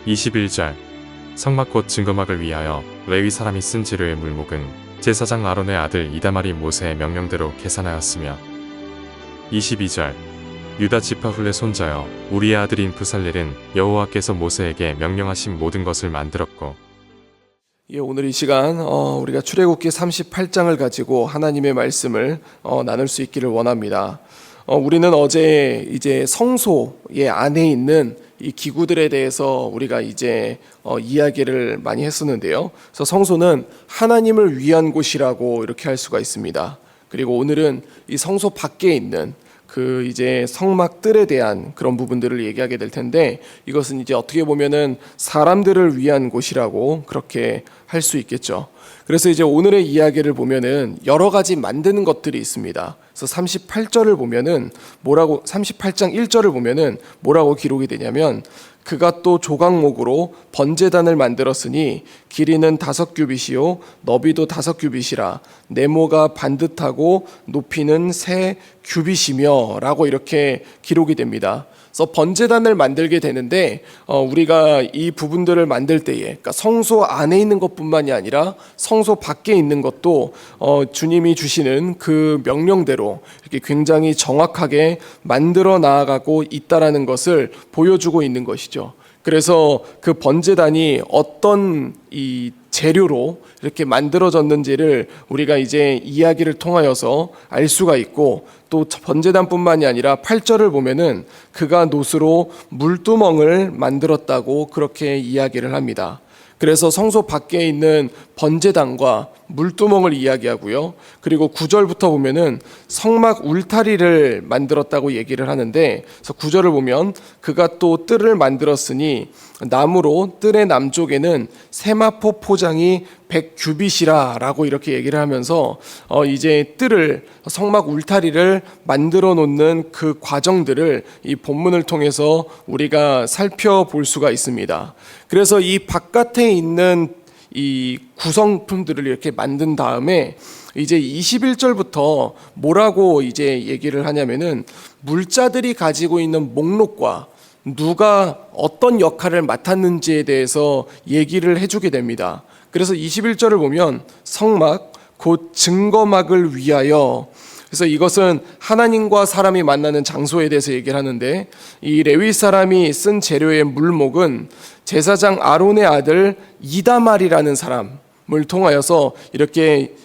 21절 성막 곧 증거막을 위하여 레위 사람이 쓴 재료의 물목은 제사장 아론의 아들 이다말이 모세의 명령대로 계산하였으며 22절 유다 지파 훌레 손자여 우리의 아들인 부살렐은 여호와께서 모세에게 명령하신 모든 것을 만들었고. 오늘 이 시간 우리가 출애굽기 38장을 가지고 하나님의 말씀을 나눌 수 있기를 원합니다. 우리는 어제 이제 성소의 안에 있는 이 기구들에 대해서 우리가 이제 이야기를 많이 했었는데요. 그래서 성소는 하나님을 위한 곳이라고 이렇게 할 수가 있습니다. 그리고 오늘은 이 성소 밖에 있는 그 이제 성막들에 대한 그런 부분들을 얘기하게 될 텐데, 이것은 이제 어떻게 보면은 사람들을 위한 곳이라고 그렇게 할 수 있겠죠. 그래서 이제 오늘의 이야기를 보면은 여러 가지 만드는 것들이 있습니다. 그래서 38절을 보면은 38장 1절을 보면은 뭐라고 기록이 되냐면, 그가 또 조각목으로 번제단을 만들었으니 길이는 5규빗이요 너비도 5규빗이라 네모가 반듯하고 높이는 3규빗이며 라고 이렇게 기록이 됩니다. 그래서 번제단을 만들게 되는데 우리가 이 부분들을 만들 때에, 그러니까 성소 안에 있는 것뿐만이 아니라 성소 밖에 있는 것도 주님이 주시는 그 명령대로 이렇게 굉장히 정확하게 만들어 나아가고 있다라는 것을 보여주고 있는 것이죠. 그래서 그 번제단이 어떤 이 재료로 이렇게 만들어졌는지를 우리가 이제 이야기를 통하여서 알 수가 있고, 또 번제단뿐만이 아니라 8절을 보면은 그가 놋으로 물두멍을 만들었다고 그렇게 이야기를 합니다. 그래서 성소 밖에 있는 번제단과 물두멍을 이야기하고요. 그리고 9절부터 보면은 성막 울타리를 만들었다고 얘기를 하는데, 그래서 9절을 보면 그가 또 뜰을 만들었으니 나무로 뜰의 남쪽에는 세마포 포장이 100규빗이라 라고 이렇게 얘기를 하면서 이제 뜰을, 성막 울타리를 만들어 놓는 그 과정들을 이 본문을 통해서 우리가 살펴볼 수가 있습니다. 그래서 이 바깥에 있는 이 구성품들을 이렇게 만든 다음에 이제 21절부터 뭐라고 이제 얘기를 하냐면은 물자들이 가지고 있는 목록과 누가 어떤 역할을 맡았는지에 대해서 얘기를 해주게 됩니다. 그래서 21절을 보면 성막 곧 증거막을 위하여, 그래서 이것은 하나님과 사람이 만나는 장소에 대해서 얘기를 하는데, 이 레위 사람이 쓴 재료의 물목은 제사장 아론의 아들 이다말이라는 사람을 통하여서 이렇게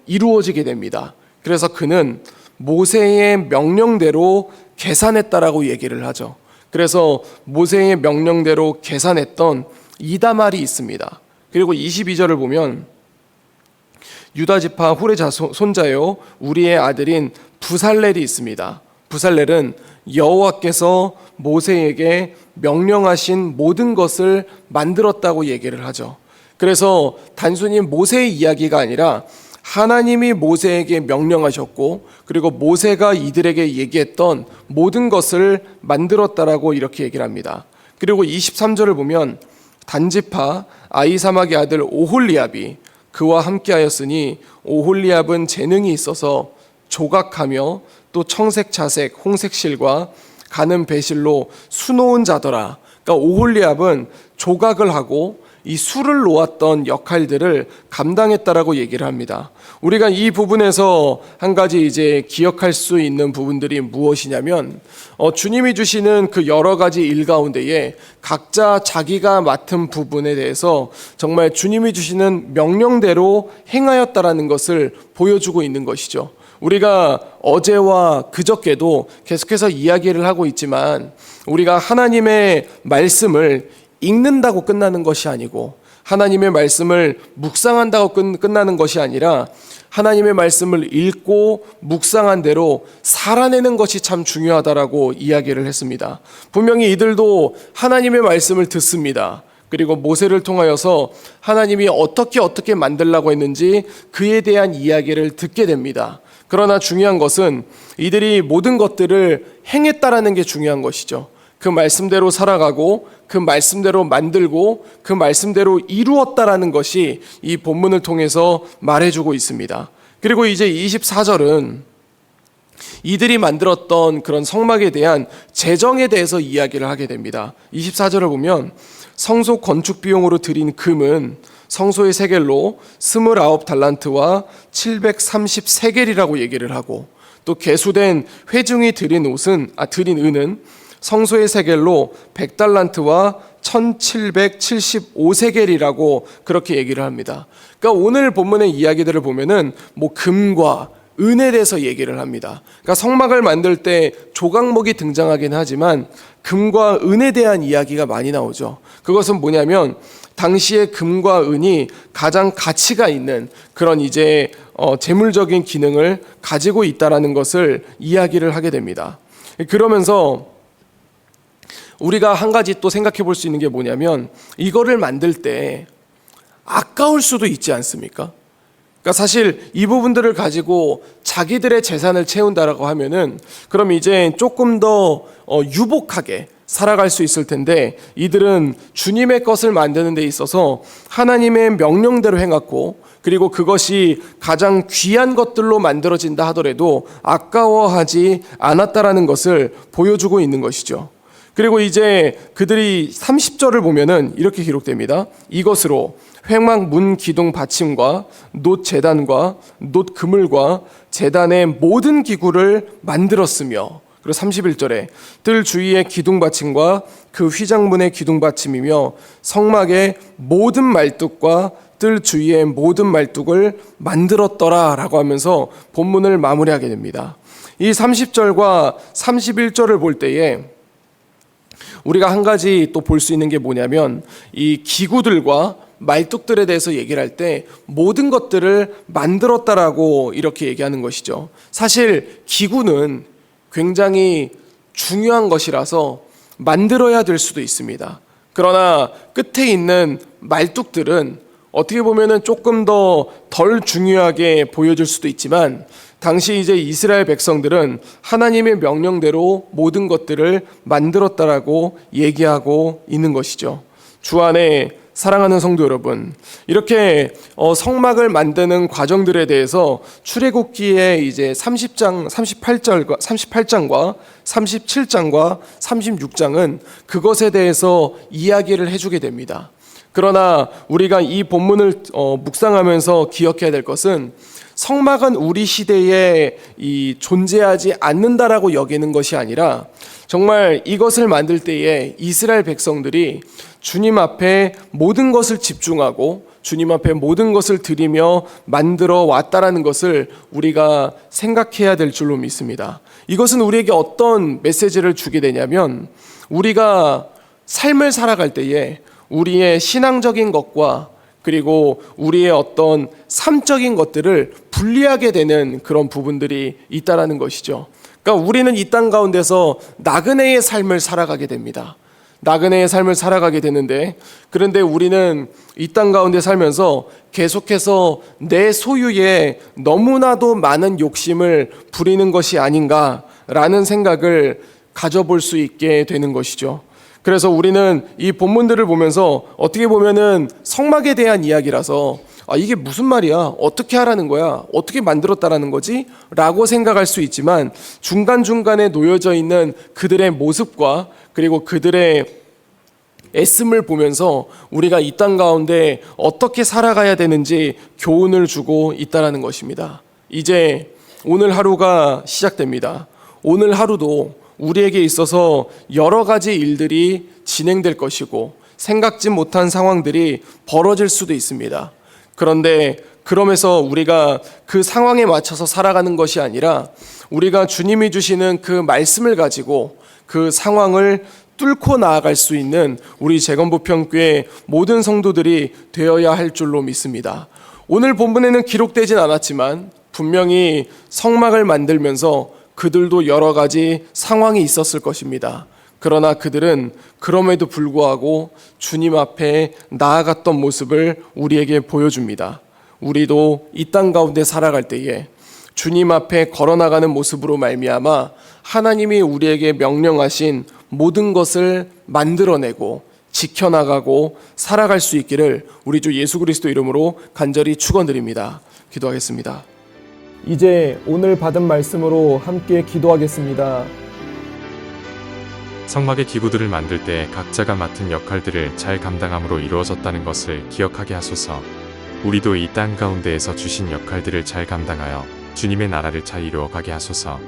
이루어지게 됩니다. 그래서 그는 모세의 명령대로 계산했다라고 얘기를 하죠. 그래서 모세의 명령대로 계산했던 이다말이 있습니다. 그리고 22절을 보면 유다 지파 훌의 손자요 우리의 아들인 부살렐이 있습니다. 부살렐은 여호와께서 모세에게 명령하신 모든 것을 만들었다고 얘기를 하죠. 그래서 단순히 모세의 이야기가 아니라 하나님이 모세에게 명령하셨고, 그리고 모세가 이들에게 얘기했던 모든 것을 만들었다라고 이렇게 얘기를 합니다. 그리고 23절을 보면 단지파 아히사막의 아들 오홀리압이 그와 함께하였으니 오홀리압은 재능이 있어서 조각하며 또 청색, 자색, 홍색 실과 가는 배실로 수놓은 자더라. 그러니까 오홀리압은 조각을 하고 이 수를 놓았던 역할들을 감당했다라고 얘기를 합니다. 우리가 이 부분에서 한 가지 이제 기억할 수 있는 부분들이 무엇이냐면, 주님이 주시는 그 여러 가지 일 가운데에 각자 자기가 맡은 부분에 대해서 정말 주님이 주시는 명령대로 행하였다라는 것을 보여주고 있는 것이죠. 우리가 어제와 그저께도 계속해서 이야기를 하고 있지만, 우리가 하나님의 말씀을 읽는다고 끝나는 것이 아니고, 하나님의 말씀을 묵상한다고 끝나는 것이 아니라, 하나님의 말씀을 읽고 묵상한 대로 살아내는 것이 참 중요하다라고 이야기를 했습니다. 분명히 이들도 하나님의 말씀을 듣습니다. 그리고 모세를 통하여서 하나님이 어떻게 만들라고 했는지 그에 대한 이야기를 듣게 됩니다. 그러나 중요한 것은 이들이 모든 것들을 행했다라는 게 중요한 것이죠. 그 말씀대로 살아가고 그 말씀대로 만들고 그 말씀대로 이루었다라는 것이 이 본문을 통해서 말해주고 있습니다. 그리고 이제 24절은 이들이 만들었던 그런 성막에 대한 재정에 대해서 이야기를 하게 됩니다. 24절을 보면 성소 건축 비용으로 들인 금은 성소의 세겔로 29달란트와 733세겔이라고 얘기를 하고, 또 개수된 회중이 드린 은은 성소의 세겔로 100달란트와 1775세겔이라고 그렇게 얘기를 합니다. 그러니까 오늘 본문의 이야기들을 보면은 금과 은에 대해서 얘기를 합니다. 그러니까 성막을 만들 때 조각목이 등장하긴 하지만 금과 은에 대한 이야기가 많이 나오죠. 그것은 뭐냐면 당시에 금과 은이 가장 가치가 있는 그런 재물적인 기능을 가지고 있다라는 것을 이야기를 하게 됩니다. 그러면서 우리가 한 가지 또 생각해 볼 수 있는 게 뭐냐면 이거를 만들 때 아까울 수도 있지 않습니까? 그러니까 사실 이 부분들을 가지고 자기들의 재산을 채운다라고 하면은 그럼 이제 조금 더 유복하게 살아갈 수 있을 텐데, 이들은 주님의 것을 만드는 데 있어서 하나님의 명령대로 행했고, 그리고 그것이 가장 귀한 것들로 만들어진다 하더라도 아까워하지 않았다라는 것을 보여주고 있는 것이죠. 그리고 이제 그들이 30절을 보면은 이렇게 기록됩니다. 이것으로 회막 문 기둥 받침과 놋 제단과 놋 그물과 제단의 모든 기구를 만들었으며, 그리고 31절에 뜰 주위의 기둥 받침과 그 휘장문의 기둥 받침이며 성막의 모든 말뚝과 뜰 주위의 모든 말뚝을 만들었더라 라고 하면서 본문을 마무리하게 됩니다. 이 30절과 31절을 볼 때에 우리가 한 가지 또 볼 수 있는 게 뭐냐면, 이 기구들과 말뚝들에 대해서 얘기를 할 때 모든 것들을 만들었다라고 이렇게 얘기하는 것이죠. 사실 기구는 굉장히 중요한 것이라서 만들어야 될 수도 있습니다. 그러나 끝에 있는 말뚝들은 어떻게 보면은 조금 더 덜 중요하게 보여질 수도 있지만, 당시 이스라엘 백성들은 하나님의 명령대로 모든 것들을 만들었다라고 얘기하고 있는 것이죠. 주 안에 사랑하는 성도 여러분, 이렇게 성막을 만드는 과정들에 대해서 출애굽기의 38장과 37장과 36장은 그것에 대해서 이야기를 해주게 됩니다. 그러나 우리가 이 본문을 묵상하면서 기억해야 될 것은, 성막은 우리 시대에 존재하지 않는다라고 여기는 것이 아니라 정말 이것을 만들 때에 이스라엘 백성들이 주님 앞에 모든 것을 집중하고 주님 앞에 모든 것을 드리며 만들어 왔다라는 것을 우리가 생각해야 될 줄로 믿습니다. 이것은 우리에게 어떤 메시지를 주게 되냐면, 우리가 삶을 살아갈 때에 우리의 신앙적인 것과 그리고 우리의 어떤 삶적인 것들을 분리하게 되는 그런 부분들이 있다라는 것이죠. 그러니까 우리는 이 땅 가운데서 나그네의 삶을 살아가게 됩니다. 나그네의 삶을 살아가게 되는데, 그런데 우리는 이 땅 가운데 살면서 계속해서 내 소유에 너무나도 많은 욕심을 부리는 것이 아닌가라는 생각을 가져볼 수 있게 되는 것이죠. 그래서 우리는 이 본문들을 보면서 어떻게 보면은 성막에 대한 이야기라서 이게 무슨 말이야? 어떻게 하라는 거야? 어떻게 만들었다라는 거지? 라고 생각할 수 있지만, 중간중간에 놓여져 있는 그들의 모습과 그리고 그들의 애씀을 보면서 우리가 이 땅 가운데 어떻게 살아가야 되는지 교훈을 주고 있다라는 것입니다. 이제 오늘 하루가 시작됩니다. 오늘 하루도 우리에게 있어서 여러 가지 일들이 진행될 것이고 생각지 못한 상황들이 벌어질 수도 있습니다. 그런데 그러면서 우리가 그 상황에 맞춰서 살아가는 것이 아니라 우리가 주님이 주시는 그 말씀을 가지고 그 상황을 뚫고 나아갈 수 있는 우리 재건부평교회 모든 성도들이 되어야 할 줄로 믿습니다. 오늘 본문에는 기록되진 않았지만 분명히 성막을 만들면서 그들도 여러 가지 상황이 있었을 것입니다. 그러나 그들은 그럼에도 불구하고 주님 앞에 나아갔던 모습을 우리에게 보여줍니다. 우리도 이 땅 가운데 살아갈 때에 주님 앞에 걸어나가는 모습으로 말미암아 하나님이 우리에게 명령하신 모든 것을 만들어내고 지켜나가고 살아갈 수 있기를 우리 주 예수 그리스도 이름으로 간절히 축원드립니다. 기도하겠습니다. 이제 오늘 받은 말씀으로 함께 기도하겠습니다. 성막의 기구들을 만들 때 각자가 맡은 역할들을 잘 감당함으로 이루어졌다는 것을 기억하게 하소서. 우리도 이 땅 가운데에서 주신 역할들을 잘 감당하여 주님의 나라를 잘 이루어 가게 하소서.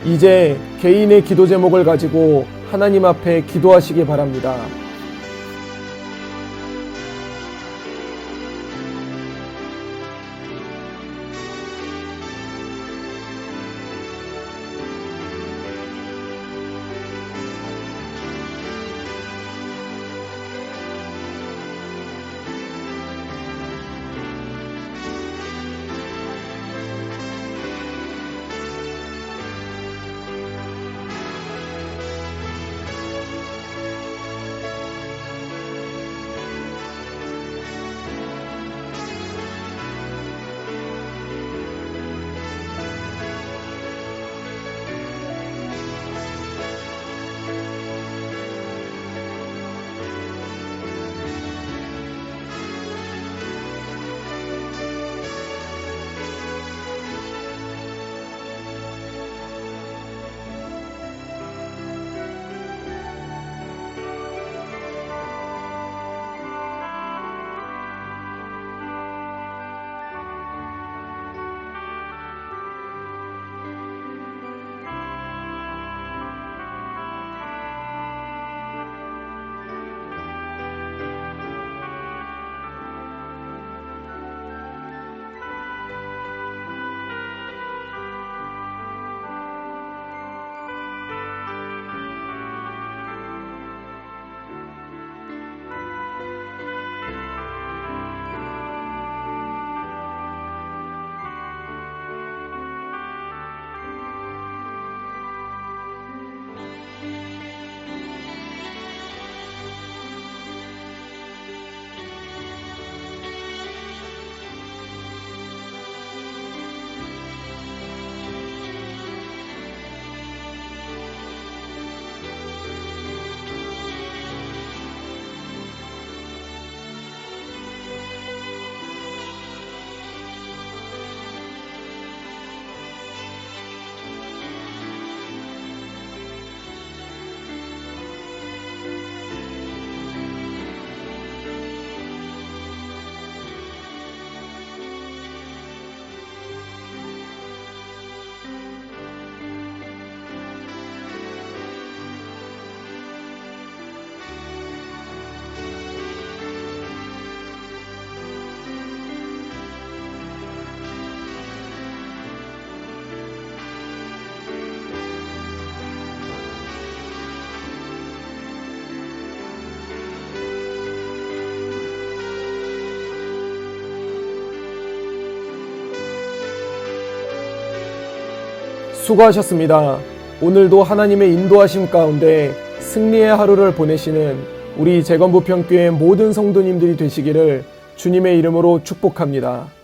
이제 개인의 기도 제목을 가지고 하나님 앞에 기도하시기 바랍니다. 수고하셨습니다. 오늘도 하나님의 인도하심 가운데 승리의 하루를 보내시는 우리 재건부평교회 모든 성도님들이 되시기를 주님의 이름으로 축복합니다.